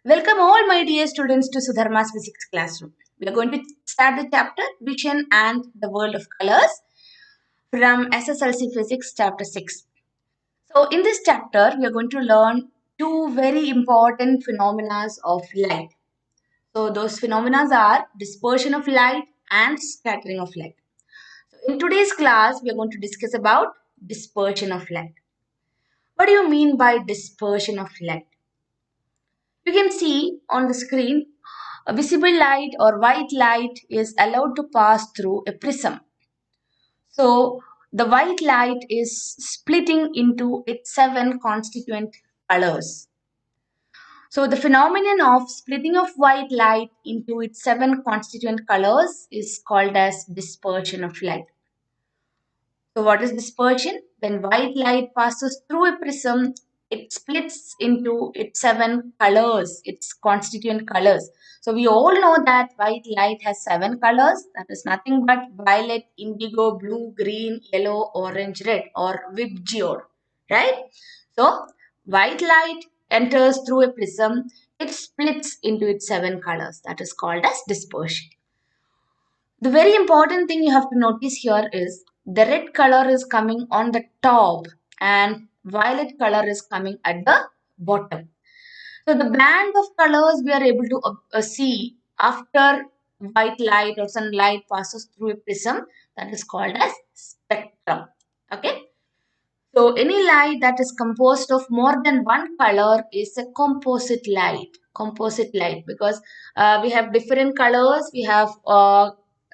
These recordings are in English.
Welcome all my dear students to Sudharma's Physics Classroom. We are going to start the chapter Vision and the World of Colors from SSLC Physics chapter 6. So in this chapter, we are going to learn two very important phenomena of light. So those phenomena are dispersion of light and scattering of light. So in today's class, we are going to discuss about dispersion of light. What do you mean by dispersion of light? You can see on the screen a visible light or white light is allowed to pass through a prism. So the white light is splitting into its seven constituent colors. So the phenomenon of splitting of white light into its seven constituent colors is called as dispersion of light. So what is dispersion? When white light passes through a prism, it splits into its seven colors, its constituent colors. So we all know that white light has seven colors. That is nothing but violet, indigo, blue, green, yellow, orange, red, or vibgyor, right? So white light enters through a prism. It splits into its seven colors. That is called as dispersion. The very important thing you have to notice here is the red color is coming on the top and violet color is coming at the bottom. So the band of colors we are able to see after white light or sunlight passes through a prism, that is called as spectrum. Okay. So any light that is composed of more than one color is a composite light. Composite light, because we have different colors. We have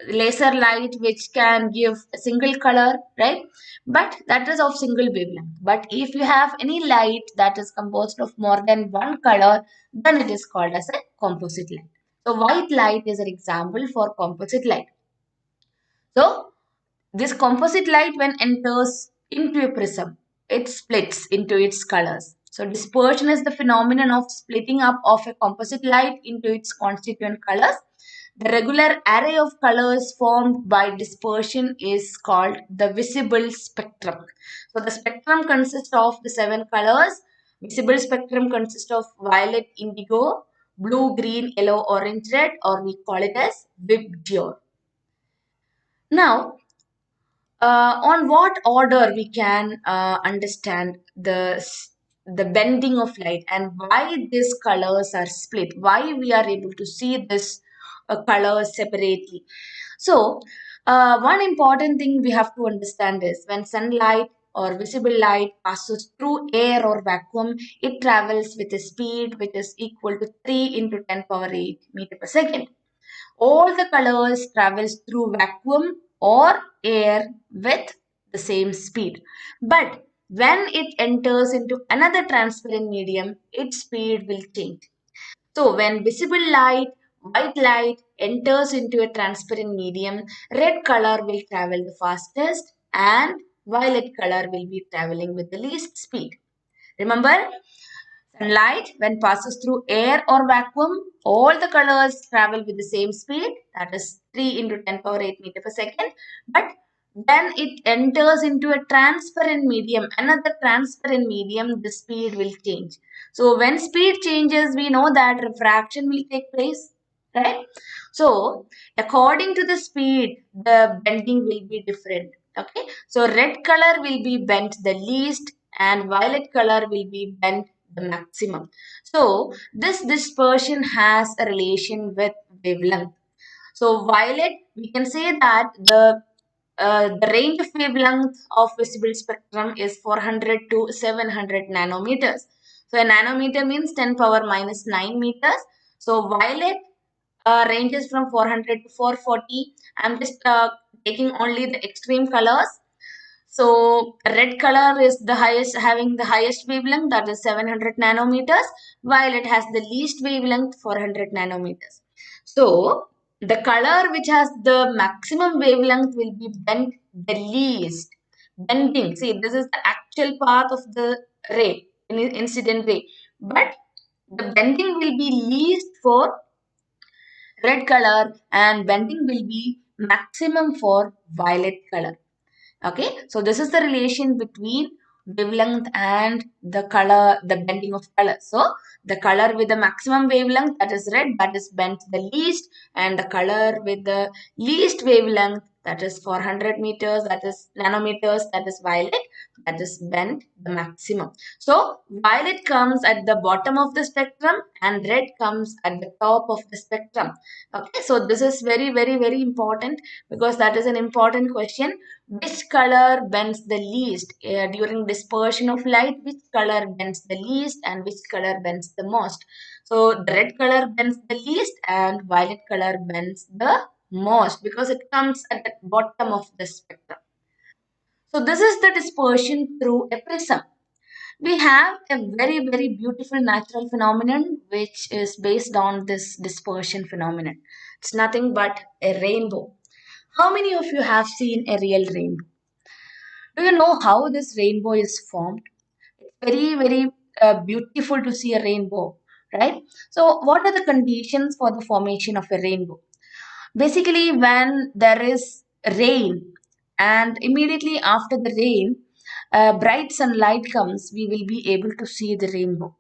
laser light which can give a single color, right? But that is of single wavelength. But if you have any light that is composed of more than one color, then it is called as a composite light. So white light is an example for composite light. So this composite light, when enters into a prism, it splits into its colors. So dispersion is the phenomenon of splitting up of a composite light into its constituent colors. The regular array of colors formed by dispersion is called the visible spectrum. So the spectrum consists of the seven colors. Visible spectrum consists of violet, indigo, blue, green, yellow, orange, red, or we call it as vibgyor. Now, on what order we can understand the bending of light and why these colors are split, why we are able to see this colors separately. So one important thing we have to understand is when sunlight or visible light passes through air or vacuum, it travels with a speed which is equal to 3 into 10 power 8 meter per second. All the colors travels through vacuum or air with the same speed. But when it enters into another transparent medium, its speed will change. So when visible light, white light enters into a transparent medium, red color will travel the fastest and violet color will be traveling with the least speed. Remember, sunlight, when passes through air or vacuum, all the colors travel with the same speed, that is 3 into 10 power 8 meter per second. But when it enters into a transparent medium, another transparent medium, the speed will change. So when speed changes, we know that refraction will take place, right? So according to the speed, the bending will be different. Okay, so red color will be bent the least and violet color will be bent the maximum. So this dispersion has a relation with wavelength. So violet, we can say that the range of wavelength of visible spectrum is 400 to 700 nanometers. So a nanometer means 10 power minus 9 meters. So violet ranges from 400 to 440. I'm just taking only the extreme colors. So red color is the highest, having the highest wavelength, that is 700 nanometers. Violet has the least wavelength, 400 nanometers. So the color which has the maximum wavelength will be bent the least. Bending, see, this is the actual path of the ray, incident ray. But the bending will be least for red color and bending will be maximum for violet color. Okay, so this is the relation between wavelength and the color, the bending of color. So the color with the maximum wavelength, that is red, that is bent the least, and the color with the least wavelength, that is 400 meters, that is nanometers, that is violet, that is bent the maximum. So violet comes at the bottom of the spectrum and red comes at the top of the spectrum. Okay, so this is very, very, very important because that is an important question. Which color bends the least during dispersion of light? Which color bends the least and which color bends the most? So the red color bends the least and violet color bends the most because it comes at the bottom of the spectrum. So this is the dispersion through a prism. We have a very, very beautiful natural phenomenon which is based on this dispersion phenomenon. It's nothing but a rainbow. How many of you have seen a real rainbow? Do you know how this rainbow is formed? It's very, very beautiful to see a rainbow, right? So, what are the conditions for the formation of a rainbow? Basically, when there is rain, and immediately after the rain, bright sunlight comes, we will be able to see the rainbow.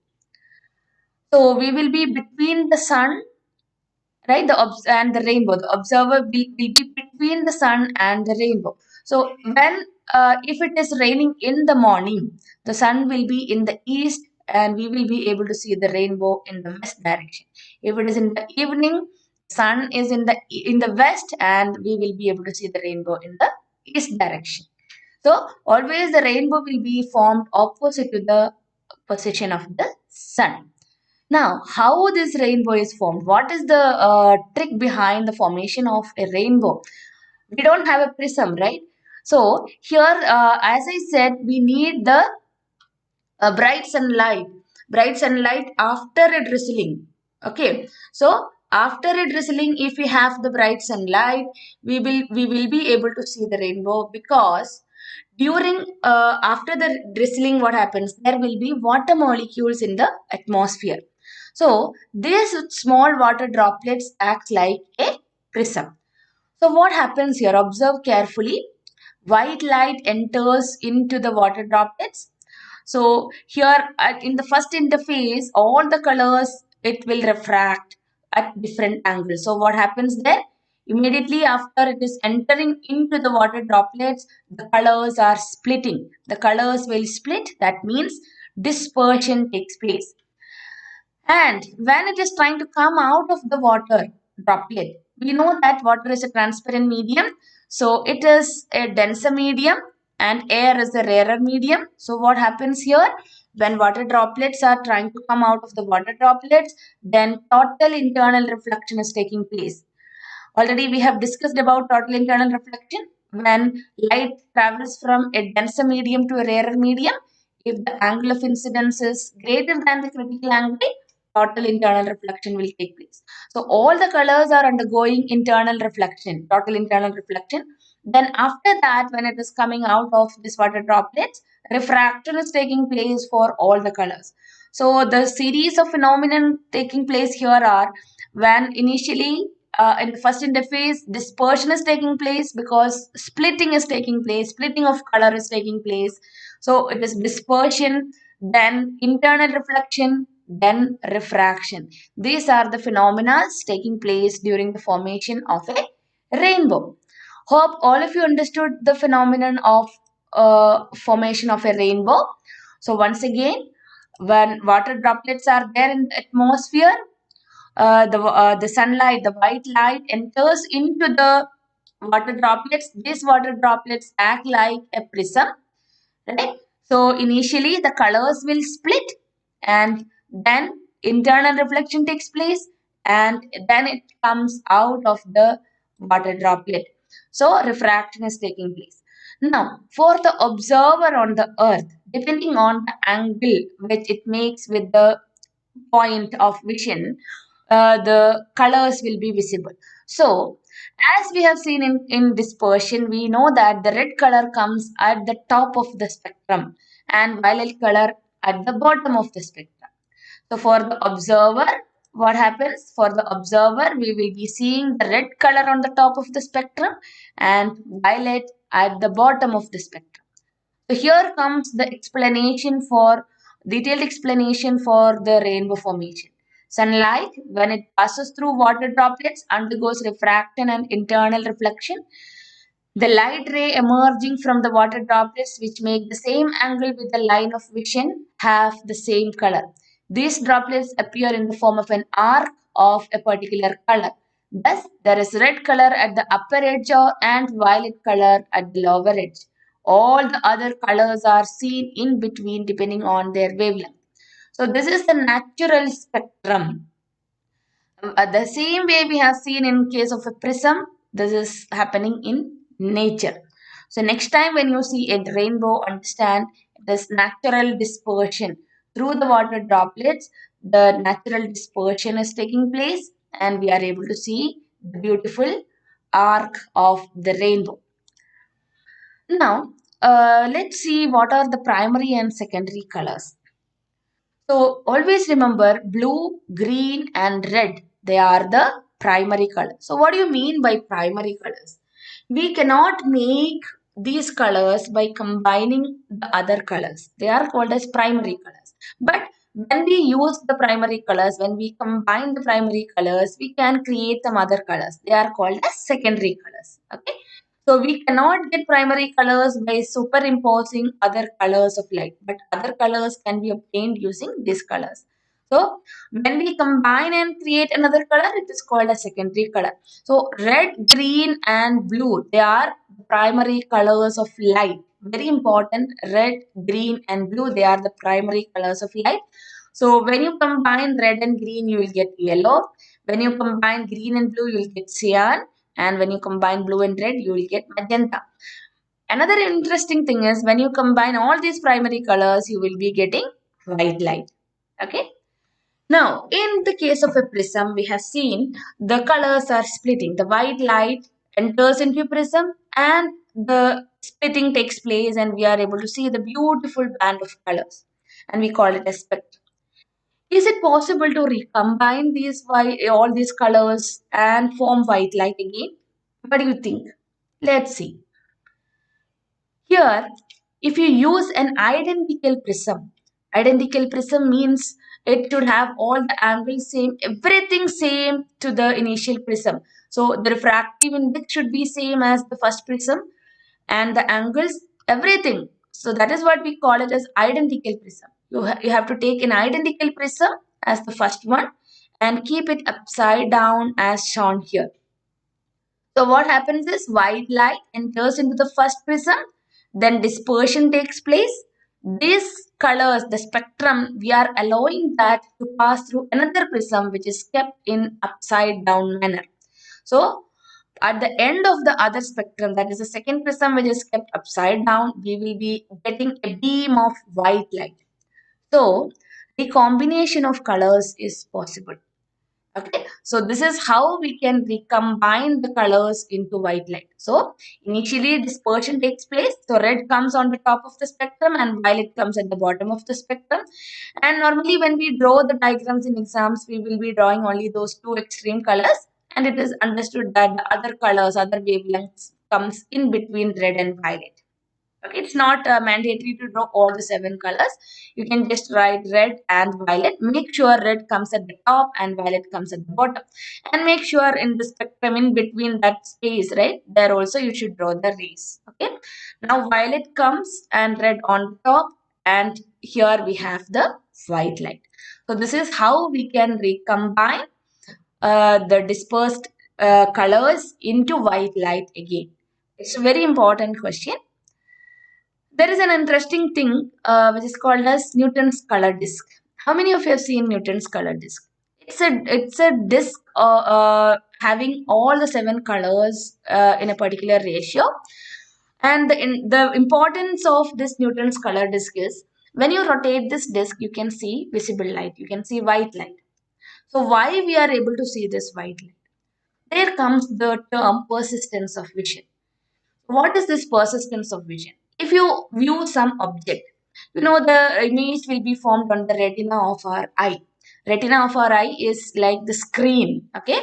So, we will be between the sun, right, and the rainbow. The observer will be between the sun and the rainbow. So when if it is raining in the morning, the sun will be in the east and we will be able to see the rainbow in the west direction. If it is in the evening, sun is in the west and we will be able to see the rainbow in the east direction. So always the rainbow will be formed opposite to the position of the sun. Now, how this rainbow is formed? What is the trick behind the formation of a rainbow? We don't have a prism, right? So here, as I said, we need the bright sunlight. Bright sunlight after a drizzling. Okay, so after a drizzling, if we have the bright sunlight, we will be able to see the rainbow because during after the drizzling, what happens? There will be water molecules in the atmosphere. So these small water droplets act like a prism. So what happens here? Observe carefully. White light enters into the water droplets. So here in the first interface, all the colors it will refract at different angles. So what happens there? Immediately after it is entering into the water droplets, the colors are splitting. The colors will split. That means dispersion takes place. And when it is trying to come out of the water droplet, we know that water is a transparent medium. So it is a denser medium and air is a rarer medium. So what happens here? When water droplets are trying to come out of the water droplets, then total internal reflection is taking place. Already we have discussed about total internal reflection. When light travels from a denser medium to a rarer medium, if the angle of incidence is greater than the critical angle, total internal reflection will take place. So all the colors are undergoing internal reflection, total internal reflection. Then after that, when it is coming out of this water droplets, refraction is taking place for all the colors. So the series of phenomenon taking place here are when initially in the first interface dispersion is taking place because splitting is taking place, splitting of color is taking place. So it is dispersion, then internal reflection, then refraction. These are the phenomena taking place during the formation of a rainbow. Hope all of you understood the phenomenon of formation of a rainbow. So once again, when water droplets are there in the atmosphere, the sunlight, the white light enters into the water droplets. These water droplets act like a prism, right? So initially the colors will split and then internal reflection takes place and then it comes out of the water droplet. So refraction is taking place. Now, for the observer on the earth, depending on the angle which it makes with the point of vision, the colors will be visible. So, as we have seen in dispersion, we know that the red color comes at the top of the spectrum and violet color at the bottom of the spectrum. So, for the observer, what happens? For the observer, we will be seeing the red color on the top of the spectrum and violet at the bottom of the spectrum. So here comes the detailed explanation for the rainbow formation. Sunlight, when it passes through water droplets, undergoes refraction and internal reflection. The light ray emerging from the water droplets, which make the same angle with the line of vision, have the same color. These droplets appear in the form of an arc of a particular color. Thus, there is red color at the upper edge and violet color at the lower edge. All the other colors are seen in between depending on their wavelength. So, this is the natural spectrum. The same way we have seen in case of a prism, this is happening in nature. So next time when you see a rainbow, understand this natural dispersion through the water droplets. The natural dispersion is taking place, and we are able to see the beautiful arc of the rainbow. Now, let's see what are the primary and secondary colors. So always remember blue, green, and red. They are the primary colors. So what do you mean by primary colors? We cannot make these colors by combining the other colors. They are called as primary colors. But when we use the primary colors, when we combine the primary colors, we can create some other colors. They are called as secondary colors. Okay. So we cannot get primary colors by superimposing other colors of light, but other colors can be obtained using these colors. So when we combine and create another color, it is called a secondary color. So red, green, and blue, they are the primary colors of light. Very important. Red, green, and blue, they are the primary colors of light. So when you combine red and green, you will get yellow. When you combine green and blue, you will get cyan. And when you combine blue and red, you will get magenta. Another interesting thing is when you combine all these primary colors, you will be getting white light. Okay. Now, in the case of a prism, we have seen the colors are splitting. The white light enters into a prism and the splitting takes place, and we are able to see the beautiful band of colors. And we call it a spectrum. Is it possible to recombine all these colors and form white light again? What do you think? Let's see. Here, if you use an identical prism means it should have all the angles same, everything same to the initial prism. So the refractive index should be same as the first prism and the angles, everything. So that is what we call it as identical prism. You have to take an identical prism as the first one and keep it upside down as shown here. So what happens is white light enters into the first prism, then dispersion takes place. These colors, the spectrum, we are allowing that to pass through another prism which is kept in upside down manner. So at the end of the other spectrum, that is the second prism which is kept upside down, we will be getting a beam of white light. So the combination of colors is possible. Okay, so this is how we can recombine the colors into white light. So initially dispersion takes place. So red comes on the top of the spectrum and violet comes at the bottom of the spectrum. And normally when we draw the diagrams in exams, we will be drawing only those two extreme colors. And it is understood that the other colors, other wavelengths comes in between red and violet. Okay, it's not mandatory to draw all the 7 colors. You can just write red and violet. Make sure red comes at the top and violet comes at the bottom. And make sure in the spectrum in between that space, right, there also you should draw the rays. Okay. Now violet comes and red on top, and here we have the white light. So this is how we can recombine the dispersed colors into white light again. It's a very important question. There is an interesting thing which is called as Newton's color disk. How many of you have seen Newton's color disk? It's a disk having all the 7 colors in a particular ratio. And the importance of this Newton's color disk is when you rotate this disk, you can see visible light. You can see white light. So why we are able to see this white light? There comes the term persistence of vision. What is this persistence of vision? If you view some object, the image will be formed on the retina of our eye. Retina of our eye is like the screen, okay?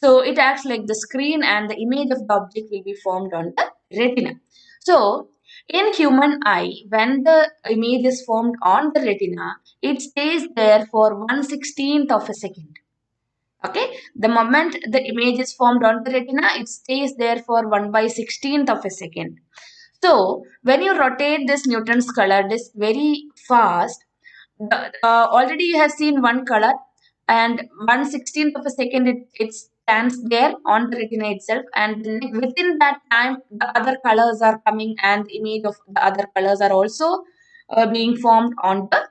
So it acts like the screen and the image of the object will be formed on the retina. So In human eye, when the image is formed on the retina, it stays there for 1/16th of a second. Okay, the moment the image is formed on the retina, it stays there for 1/16th of a second. So when you rotate this Newton's color disk very fast, already you have seen one color, and 1/16th of a second it stands there on the retina itself, and within that time the other colors are coming and the image of the other colors are also being formed on the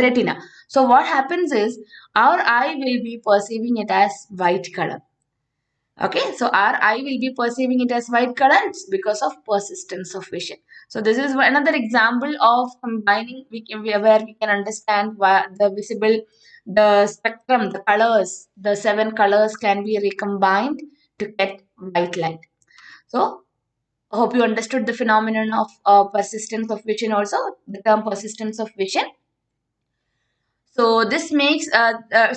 retina. So what happens is our eye will be perceiving it as white color. Okay, so our eye will be perceiving it as white color. It's because of persistence of vision. So this is another example of combining where we can understand the visible, the spectrum, the colors, the 7 colors can be recombined to get white light. So I hope you understood the phenomenon of persistence of vision also, the term persistence of vision. So this makes,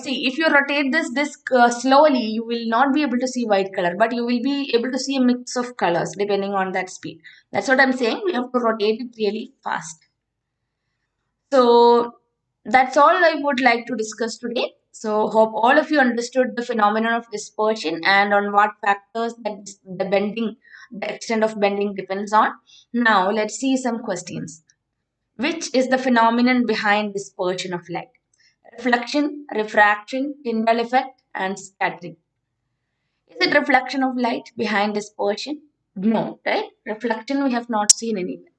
see, if you rotate this disc slowly, you will not be able to see white color, but you will be able to see a mix of colors depending on that speed. That's what I'm saying. We have to rotate it really fast. So that's all I would like to discuss today. So hope all of you understood the phenomenon of dispersion and on what factors that the bending, the extent of bending depends on. Now let's see some questions. Which is the phenomenon behind dispersion of light? Reflection, refraction, Tyndall effect, and scattering. Is it reflection of light behind dispersion? No, right? Reflection we have not seen anywhere.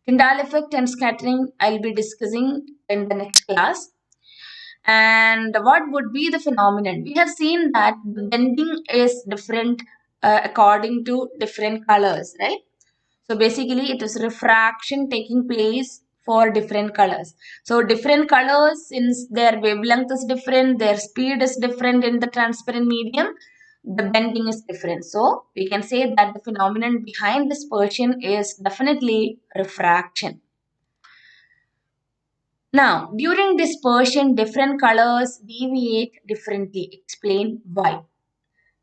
Tyndall effect and scattering I'll be discussing in the next class. And what would be the phenomenon? We have seen that the bending is different according to different colors, right? So basically, it is refraction taking place for different colors. So different colors, since their wavelength is different, their speed is different in the transparent medium, the bending is different. So we can say that the phenomenon behind dispersion is definitely refraction. Now, during dispersion, different colors deviate differently. Explain why.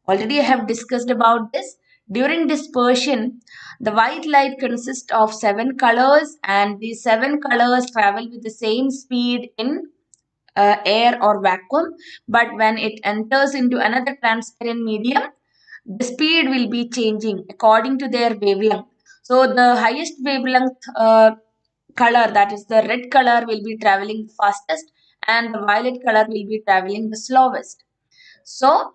Already I have discussed about this. During dispersion, the white light consists of 7 colors, and these 7 colors travel with the same speed in air or vacuum. But when it enters into another transparent medium, the speed will be changing according to their wavelength. So the highest wavelength color, that is the red color, will be traveling the fastest, and the violet color will be traveling the slowest. So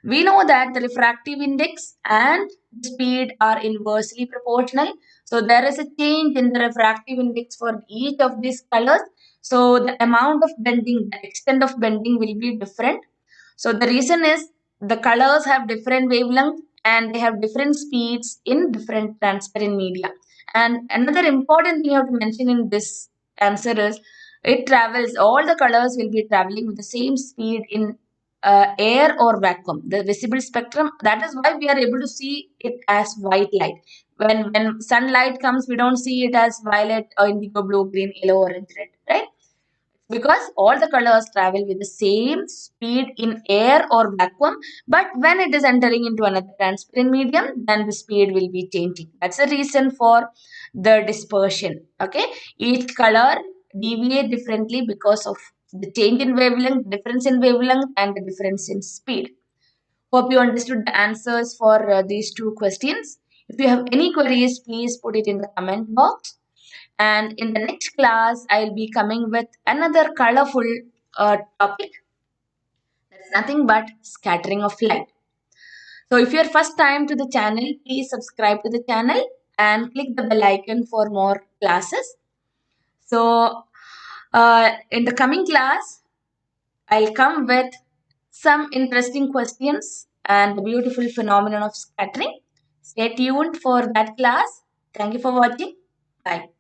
we know that the refractive index and the speed are inversely proportional. So there is a change in the refractive index for each of these colors. So the amount of bending, the extent of bending will be different. So the reason is the colors have different wavelength and they have different speeds in different transparent media. And another important thing you have to mention in this answer is it travels, all the colors will be traveling with the same speed in air or vacuum, the visible spectrum. That is why we are able to see it as white light. When sunlight comes, we don't see it as violet or indigo, blue, green, yellow, orange, red, right? Because all the colors travel with the same speed in air or vacuum, but when it is entering into another transparent medium, then the speed will be changing. That's the reason for the dispersion. Okay, each color deviate differently because of the change in wavelength, difference in wavelength, and the difference in speed. Hope you understood the answers for these two questions. If you have any queries, please put it in the comment box. And in the next class, I'll be coming with another colorful topic. That's nothing but scattering of light. So if you're first time to the channel, please subscribe to the channel and click the bell icon for more classes. So in the coming class, I'll come with some interesting questions and the beautiful phenomenon of scattering. Stay tuned for that class. Thank you for watching. Bye.